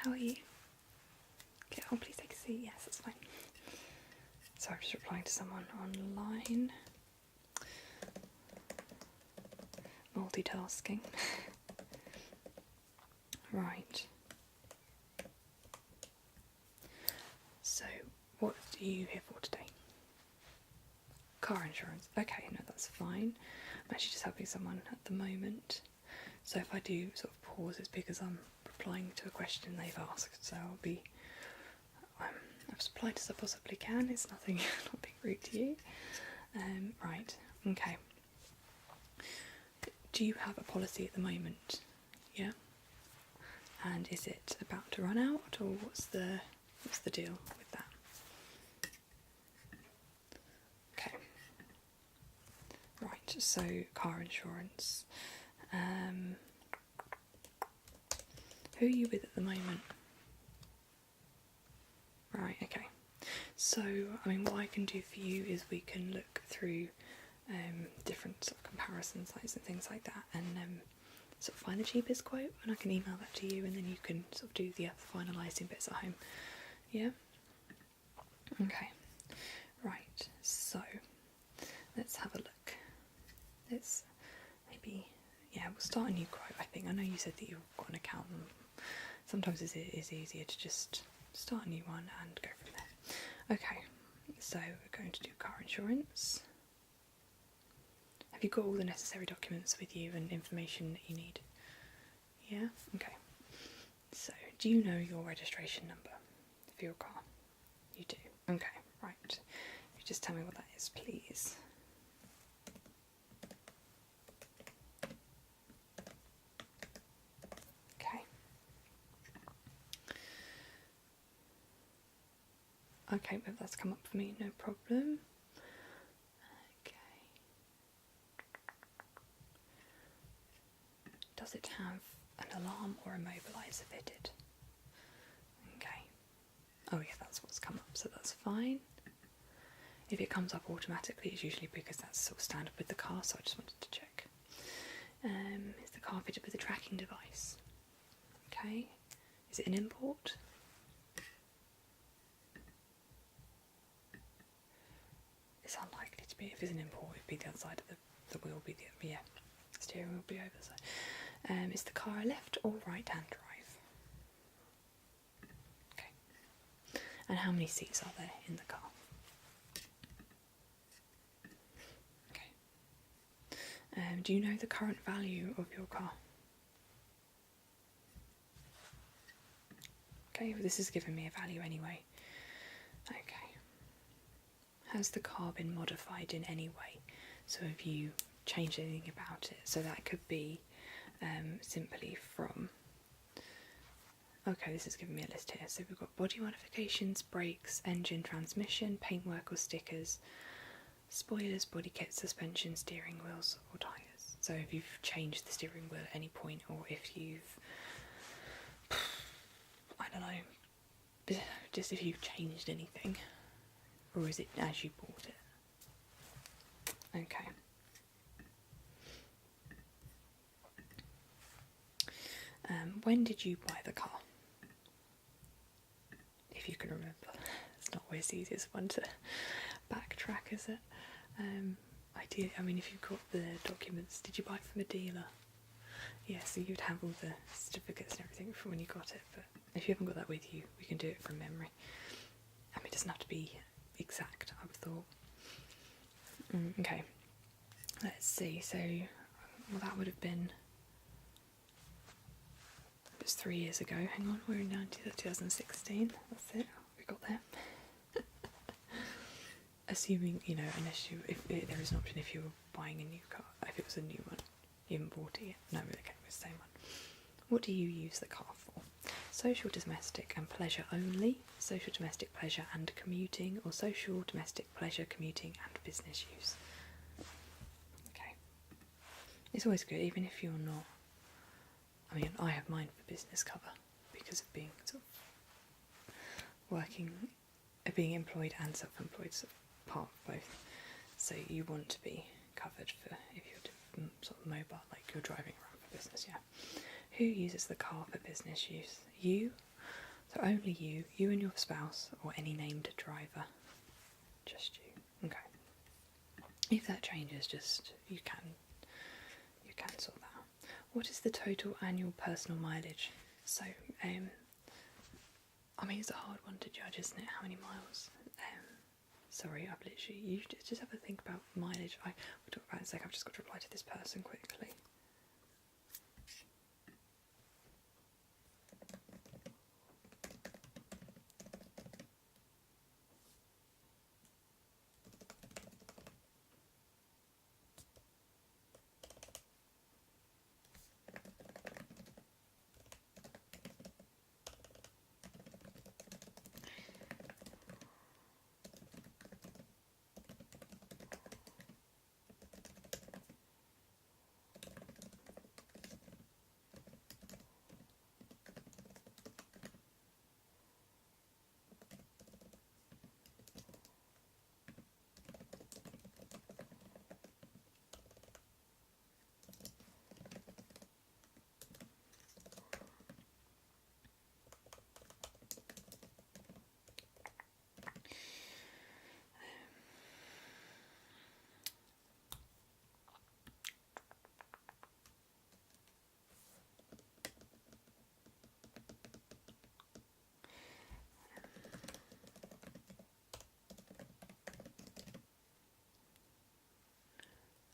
How are you? Okay, oh, please take a seat. Yes, that's fine. Sorry, I'm just replying to someone online. Multitasking. Right. So, what are you here for today? Car insurance. Okay, no, that's fine. I'm actually just helping someone at the moment. So if I do sort of pause, it's because I'm replying to a question they've asked. So I'll be, I've as polite as I possibly can. It's nothing, not being rude to you. Right. Okay. Do you have a policy at the moment? Yeah. And is it about to run out, or what's the deal with that? Okay. Right. So car insurance. Who are you with at the moment? Right, okay. So, I mean, what I can do for you is we can look through different sort of comparison sites and things like that, and sort of find the cheapest quote, and I can email that to you, and then you can sort of do the finalising bits at home. Yeah? Okay. Right, so let's have a look. Let's maybe, yeah, we'll start a new quote, I think. I know you said that you've got an account. Sometimes it is easier to just start a new one and go from there. Okay, so we're going to do car insurance. Have you got all the necessary documents with you and information that you need? Yeah? Okay. So, do you know your registration number for your car? You do? Okay, right. If you just tell me what that is, please. Okay, but that's come up for me, no problem. Okay. Does it have an alarm or immobilizer fitted? Okay. Oh yeah, that's what's come up, so that's fine. If it comes up automatically, it's usually because that's sort of standard with the car, so I just wanted to check. Is the car fitted with a tracking device? Okay. Is it an import? It's unlikely to be. If it's an import, it'd be the other side of the wheel, be the, yeah, steering wheel will be over the side. Is the car a left or right hand drive? Okay. And how many seats are there in the car? Okay. Do you know the current value of your car? Okay, well, this is giving me a value anyway. Okay. Has the car been modified in any way? So have you changed anything about it? So that could be simply from... Okay, this is giving me a list here. So we've got body modifications, brakes, engine, transmission, paintwork or stickers, spoilers, body kit, suspension, steering wheels or tyres. So if you've changed the steering wheel at any point, or if you've... I don't know, just if you've changed anything. Or is it as you bought it? Okay. When did you buy the car? If you can remember. It's not always the easiest one to backtrack, is it? Ideally, I mean, if you've got the documents, did you buy it from a dealer? Yeah, so you'd have all the certificates and everything from when you got it, but if you haven't got that with you, we can do it from memory. I mean, it doesn't have to be exact, I would have thought. Okay, let's see, so, well, that would have been, it was 3 years ago, hang on, we're in 2016, that's it, we got there. Assuming, you know, unless you, if there is an option if you were buying a new car, if it was a new one, you haven't bought it yet, no, okay, it was the same one. What do you use the car for? Social, domestic and pleasure only, social, domestic, pleasure and commuting, or social, domestic, pleasure, commuting and business use. Okay. It's always good, even if you're not, I mean, I have mine for business cover because of being sort of working, being employed and self-employed, so part of both. So you want to be covered for if you're sort of mobile, like you're driving around for business, yeah. Who uses the car for business use? You So only you and your spouse, or any named driver. Just you. Okay. If that changes, just you can sort that out. What is the total annual personal mileage? So, I mean, it's a hard one to judge, isn't it? How many miles? Sorry, I've literally. You just have to think about mileage. We'll talk about it in a sec. I've just got to reply to this person quickly.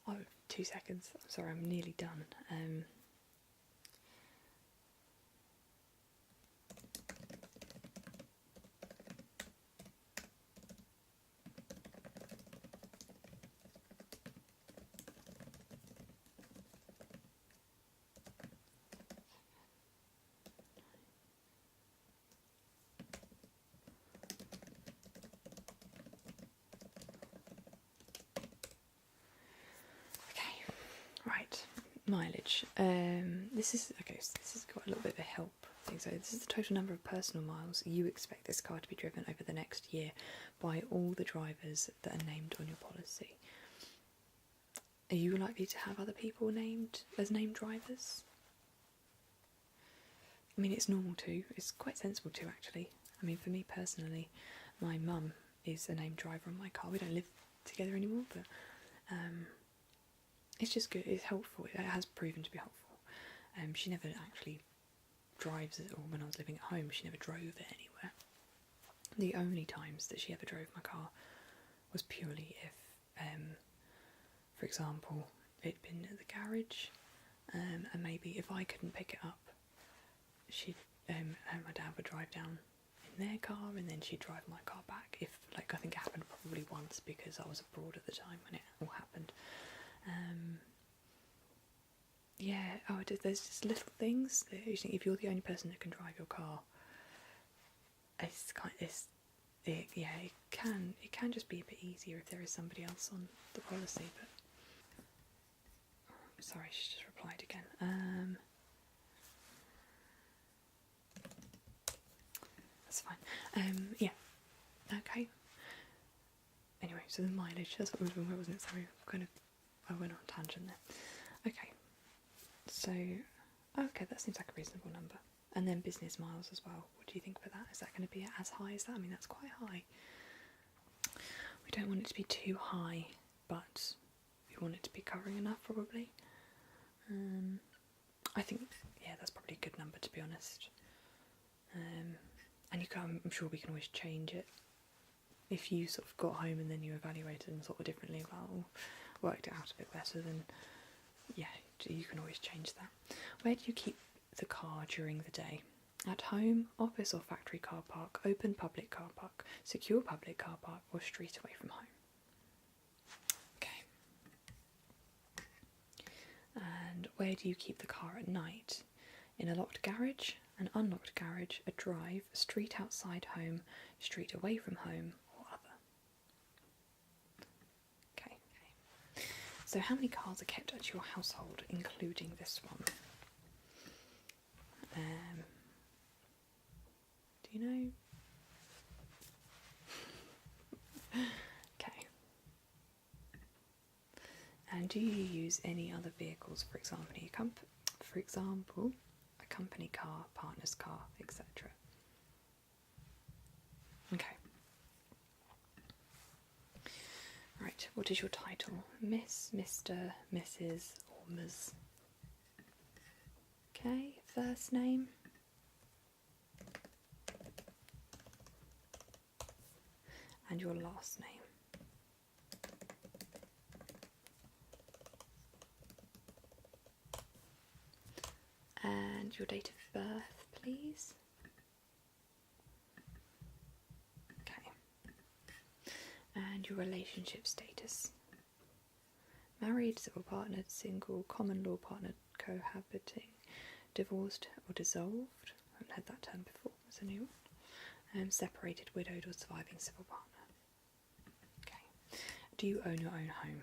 Oh, 2 seconds. I'm sorry, I'm nearly done. Right, mileage. This is okay. So this has got a little bit of a help thing. So this is the total number of personal miles you expect this car to be driven over the next year by all the drivers that are named on your policy. Are you likely to have other people named as named drivers? I mean, it's normal too. It's quite sensible too, actually. I mean, for me personally, my mum is a named driver on my car. We don't live together anymore, but it's just good. It's helpful. It has proven to be helpful. She never actually drives it, or when I was living at home, she never drove it anywhere. The only times that she ever drove my car was purely if, for example, it'd been at the garage, and maybe if I couldn't pick it up, she'd my dad would drive down in their car, and then she'd drive my car back. If, like, I think it happened probably once because I was abroad at the time when it all happened. There's just little things that you think if you're the only person that can drive your car, it can just be a bit easier if there is somebody else on the policy. But sorry, she just replied again. That's fine. Yeah. Okay. Anyway, so the mileage, that's what we were doing, wasn't it? Sorry, I went on a tangent there. Okay. So, okay, that seems like a reasonable number. And then business miles as well. What do you think for that? Is that going to be as high as that? I mean, that's quite high. We don't want it to be too high, but we want it to be covering enough, probably. I think, yeah, that's probably a good number, to be honest. And I'm sure we can always change it. If you sort of got home and then you evaluated and thought differently, worked it out a bit better, then yeah, you can always change that. Where do you keep the car during the day? At home, office or factory car park, open public car park, secure public car park, or street away from home? Okay. And where do you keep the car at night? In a locked garage, an unlocked garage, a drive, a street outside home, street away from home, or other? Okay. So how many cars are kept at your household, including this one? Do you know? Okay. And do you use any other vehicles, for example, a company car, partner's car, etc.? What is your title? Miss, Mr, Mrs, or Ms? Okay, first name. And your last name. And your date of birth, please. Okay. And your relationship status. Married, civil partnered, single, common law partnered, cohabiting, divorced or dissolved. I haven't had that term before, it's a new one. Separated, widowed or surviving civil partner. Okay. Do you own your own home?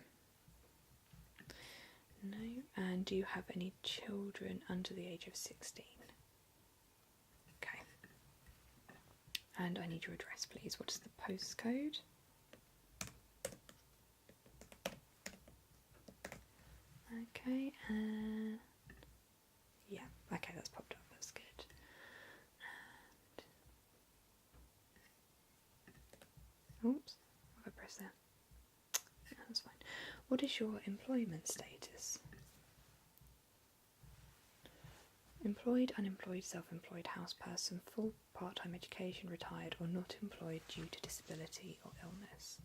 No. And do you have any children under the age of 16? Okay. And I need your address, please. What is the postcode? Okay, yeah, okay, that's popped up, that's good. And, oops, what have I pressed there? No, that's fine. What is your employment status? Employed, unemployed, self-employed, house person, full part-time education, retired, or not employed due to disability or illness?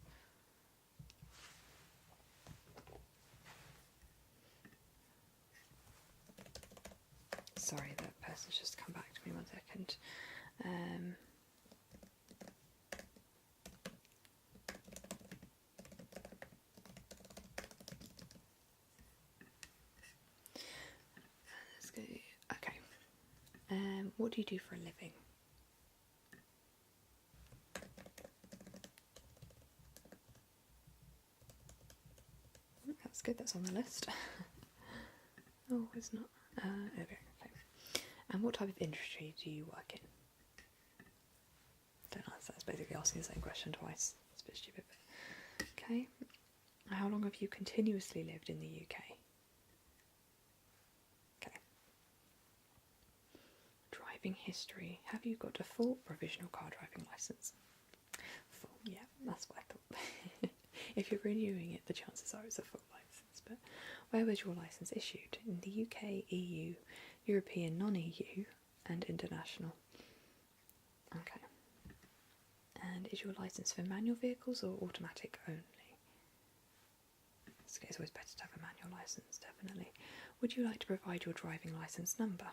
Sorry, that person's just come back to me, 1 second. Let's go. Okay. What do you do for a living? That's good, that's on the list. Oh, it's not. There we go. Okay. And what type of industry do you work in? Don't answer, that's basically asking the same question twice. It's a bit stupid. But okay. How long have you continuously lived in the UK? Okay. Driving history. Have you got a full provisional car driving licence? Full, yeah, that's what I thought. If you're renewing it, the chances are it's a full licence. But where was your licence issued? In the UK, EU, European, non-EU, and international. Okay. And is your licence for manual vehicles or automatic only? It's always better to have a manual licence, definitely. Would you like to provide your driving licence number?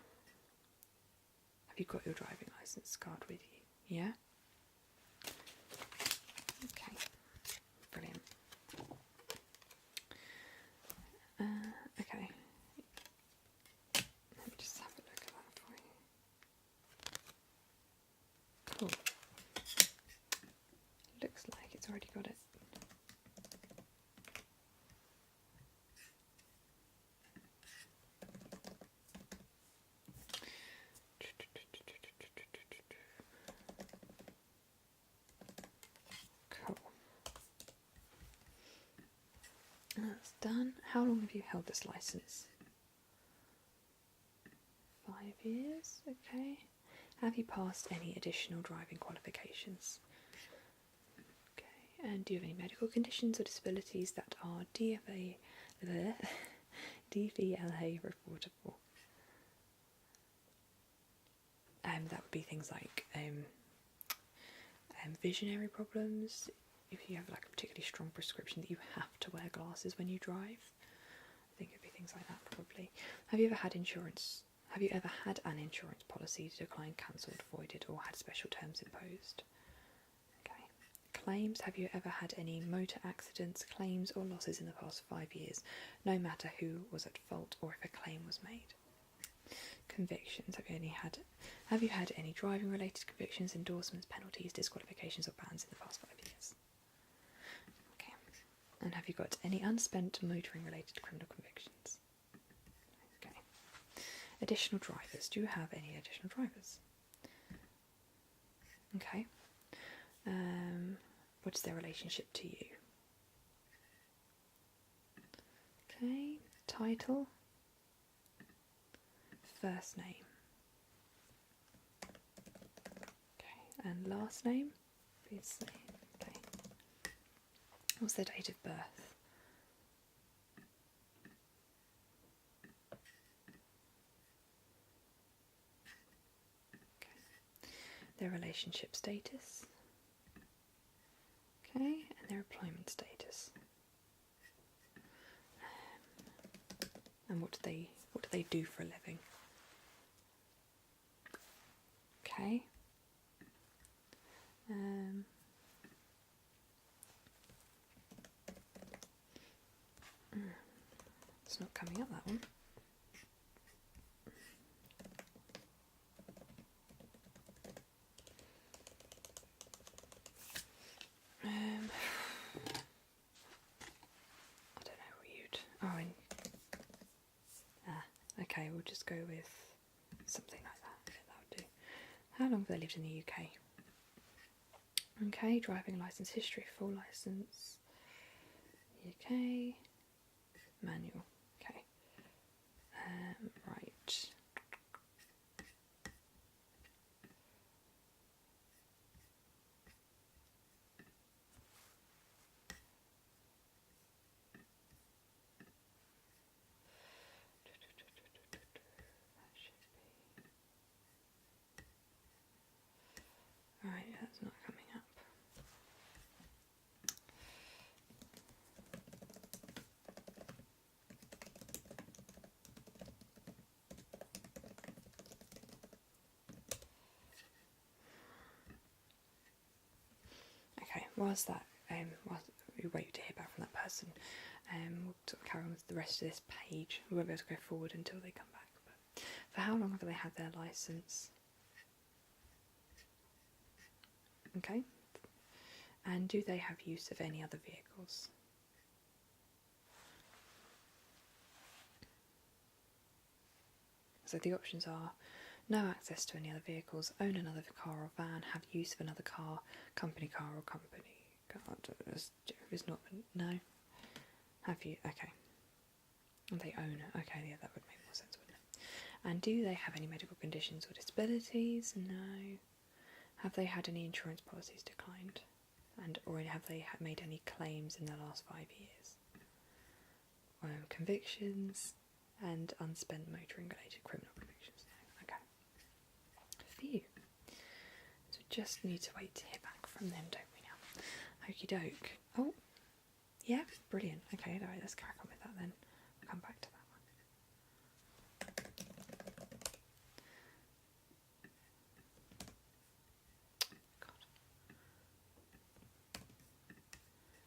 Have you got your driving licence card with you? Yeah? Okay. Brilliant. Okay. Let me just have a look at that for you. Cool. Looks like it's already got it. Cool. That's done. How long have you held this license? 5 years, okay. Have you passed any additional driving qualifications? Okay, and do you have any medical conditions or disabilities that are DVLA reportable? That would be things like visionary problems. If you have like a particularly strong prescription that you have to wear glasses when you drive, I think it'd be things like that probably. Have you ever had insurance? Have you ever had an insurance policy declined, cancelled, voided, or had special terms imposed? Okay. Claims. Have you ever had any motor accidents, claims, or losses in the past 5 years, no matter who was at fault or if a claim was made? Convictions. Have you had any driving related convictions, endorsements, penalties, disqualifications, or bans in the past 5 years? Okay. And have you got any unspent motoring related criminal convictions? Okay. Additional drivers. Do you have any additional drivers? Okay. What is their relationship to you? Okay. Title. First name. Okay. And last name? Obviously. Okay. What's their date of birth? Okay. Their relationship status. Okay, and their employment status. And what do they do for a living? Okay. It's not coming up, that one. I don't know what you'd... okay, we'll just go with something like that. Yeah, that would do. How long have they lived in the UK? Okay, driving licence history, full licence. UK. Manual. Okay. Right. Right, that's not coming up. Okay, whilst we wait to hear back from that person, we'll sort of carry on with the rest of this page. We won't be able to go forward until they come back. But for how long have they had their licence? Okay. And do they have use of any other vehicles? So the options are no access to any other vehicles, own another car or van, have use of another car, company car or company car. It's not, no. Have you? Okay. And they own it. Okay, yeah, that would make more sense, wouldn't it? And do they have any medical conditions or disabilities? No. Have they had any insurance policies declined? Or have they made any claims in the last 5 years? Convictions and unspent motoring related criminal convictions. No. Okay. Phew. So we just need to wait to hear back from them, don't we now? Okie doke. Oh, yeah, brilliant. Okay, alright, let's crack on with that then. We'll come back to that one.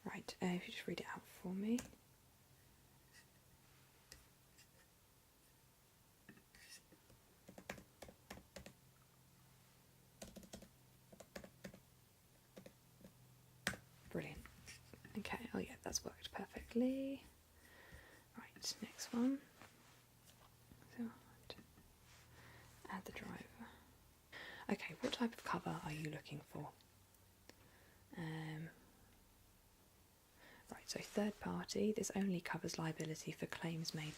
Right, if you just read it out for me. Brilliant. Okay, oh yeah, that's worked perfectly. Right, next one. So, add the driver. Okay, what type of cover are you looking for? Right, so third party, this only covers liability for claims made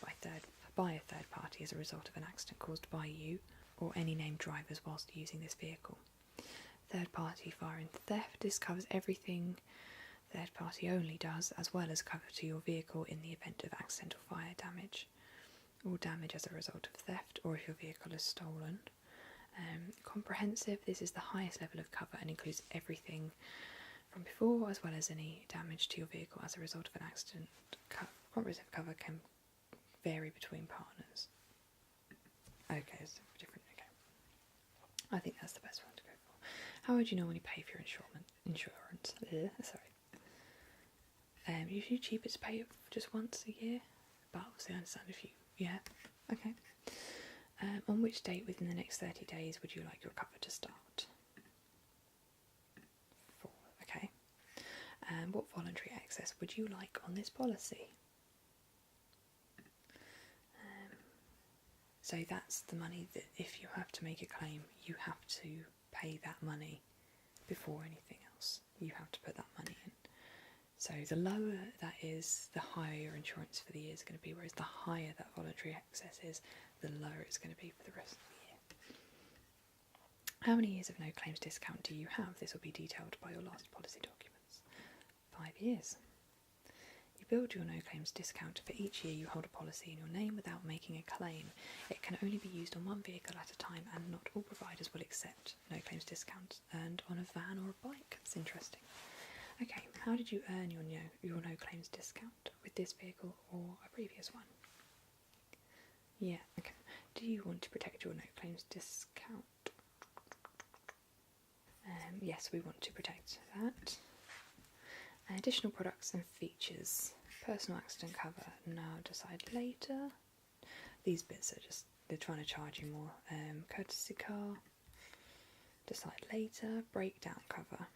by a third party as a result of an accident caused by you or any named drivers whilst using this vehicle. Third party fire and theft, this covers everything third party only does, as well as cover to your vehicle in the event of accidental fire damage or damage as a result of theft, or if your vehicle is stolen. Comprehensive, this is the highest level of cover and includes everything from before, as well as any damage to your vehicle as a result of an accident. Comprehensive cover can vary between partners. Okay, it's different. Okay, I think that's the best one to go for. How would you normally pay for your insurance? Sorry. Usually cheaper to pay it just once a year, but obviously I understand if you, yeah, okay. On which date within the next 30 days would you like your cover to start? 4, okay. What voluntary excess would you like on this policy? So that's the money that if you have to make a claim, you have to pay that money before anything else. You have to put that money in. So the lower that is, the higher your insurance for the year is going to be, whereas the higher that voluntary excess is, the lower it's going to be for the rest of the year. How many years of no claims discount do you have? This will be detailed by your last policy documents. 5 years. You build your no claims discount for each year you hold a policy in your name without making a claim. It can only be used on one vehicle at a time, and not all providers will accept no claims discounts earned on a van or a bike. That's interesting. Okay, how did you earn your no claims discount? With this vehicle or a previous one? Yeah, okay. Do you want to protect your no claims discount? Yes, we want to protect that. Additional products and features. Personal accident cover, now decide later. These bits are just, they're trying to charge you more. Courtesy car, decide later. Breakdown cover.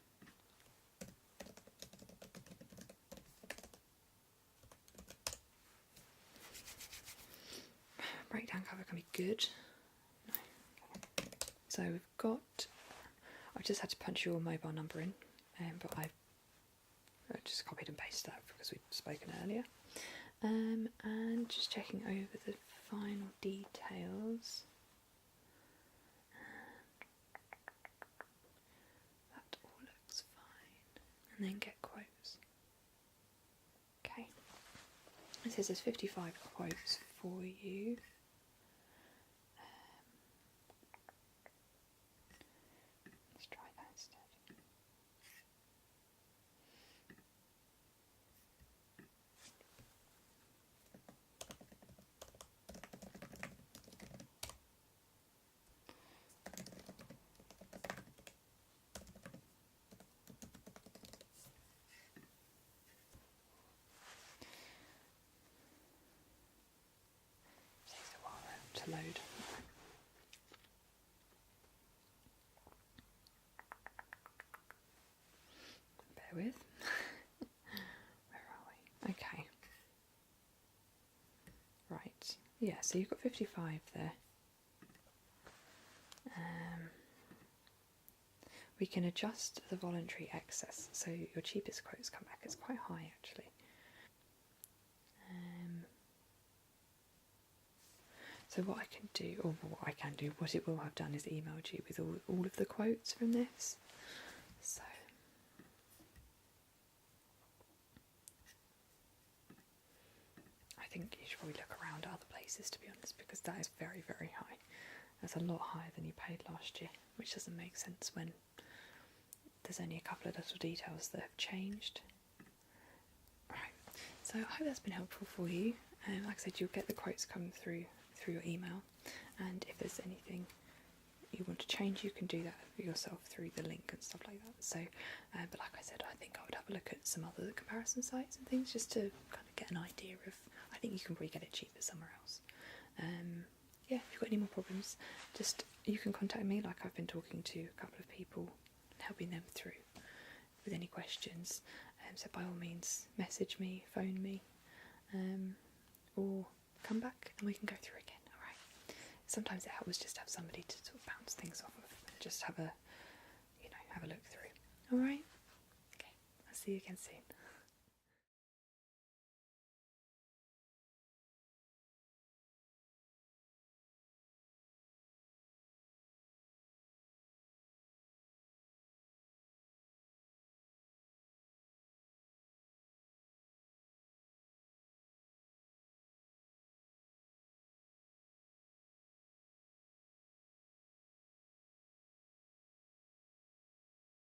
Breakdown cover can be good. No. So we've got, I've just had to punch your mobile number in, but I've just copied and pasted that because we'd spoken earlier. And just checking over the final details. That all looks fine. And then get quotes. Okay. It says there's 55 quotes for you. Let's try that instead. Takes a while to load. Bear with. Where are we? Okay. Right. Yeah, so you've got 55 there. We can adjust the voluntary excess, so your cheapest quotes come back. It's quite high actually. So what I can do, or what it will have done is emailed you with all of the quotes from this. So I think you should probably look around at other places, to be honest, because that is very, very high. That's a lot higher than you paid last year, which doesn't make sense when there's only a couple of little details that have changed. Right, so I hope that's been helpful for you. Like I said, you'll get the quotes come through your email, and if there's anything you want to change, you can do that yourself through the link and stuff like that. So, but like I said, I think I would have a look at some other comparison sites and things just to kind of get an idea of. I think you can probably get it cheaper somewhere else. Yeah, if you've got any more problems, just you can contact me. Like I've been talking to a couple of people and helping them through with any questions. So by all means, message me, phone me, or come back and we can go through again. All right. Sometimes it helps just to have somebody to sort of bounce things off of and just have a look through. All right. Okay. I'll see you again soon.